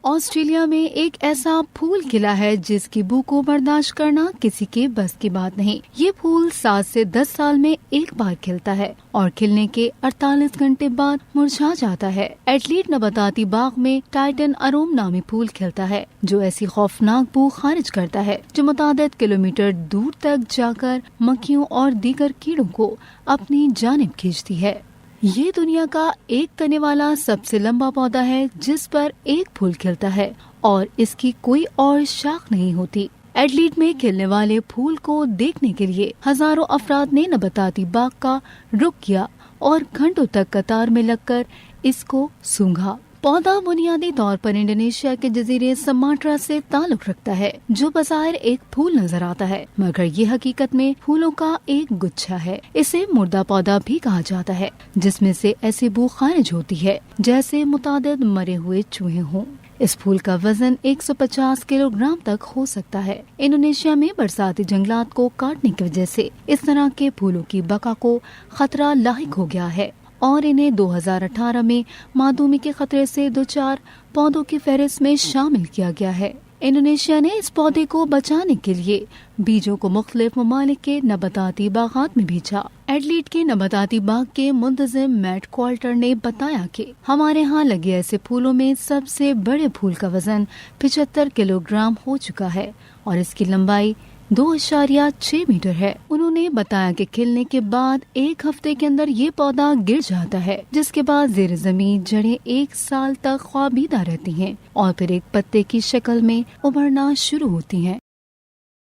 Australia में एक ऐसा फूल खिला है जिसकी बू को बर्दाश्त करना किसी के बस की बात नहीं। ये फूल 7 से 10 साल में एक बार खिलता है और खिलने के 48 घंटे बाद मुरझा जाता है। एडलेड नबाताती बाग में टाइटन अरोम नामी फूल खिलता है जो ऐसी खौफनाक बू खारिज करता है जो मुतादिद किलोमीटर दूर तक जाकर मक्खियों और दीगर कीड़ों को अपनी जानिब खींचती है। ये दुनिया का एक तने वाला सबसे लंबा पौधा है जिस पर एक फूल खिलता है और इसकी कोई और शाख नहीं होती। एडलीड में खिलने वाले फूल को देखने के लिए हजारों अफराद ने नबाताती बाग का रुख किया और घंटों तक कतार में लगकर इसको सूंघा। पौधा बुनियादी तौर पर इंडोनेशिया के जजीरे समाट्रा से ताल्लुक रखता है जो बज़ाहिर एक फूल नजर आता है मगर ये हकीकत में फूलों का एक गुच्छा है। इसे मुर्दा पौधा भी कहा जाता है जिसमें से ऐसी बू खारिज होती है जैसे मुतादिद मरे हुए चूहे हों। इस फूल का वजन 150 किलोग्राम तक हो सकता है। इंडोनेशिया में बरसाती जंगलात को काटने की वजह से इस तरह के फूलों की बका को खतरा लाहिक हो गया है और इन्हें 2018 में मादूमी के खतरे से 2-4 पौधों की फहरिस्त में शामिल किया गया है। इंडोनेशिया ने इस पौधे को बचाने के लिए बीजों को मुख्तलिफ ममालिक के नबाताती बागात में भेजा। एडलीड के नबाताती बाग के मुंतजिम मैट क्वाल्टर ने बताया कि हमारे यहाँ लगे ऐसे फूलों में सबसे बड़े फूल का वजन 75 किलोग्राम हो चुका है और इसकी लंबाई 2.6 मीटर है। उन्होंने बताया कि खिलने के बाद एक हफ्ते के अंदर ये पौधा गिर जाता है जिसके बाद ज़ेरे ज़मीन जड़ें 1 साल तक ख्वाबीदा रहती हैं और फिर एक पत्ते की शक्ल में उभरना शुरू होती हैं।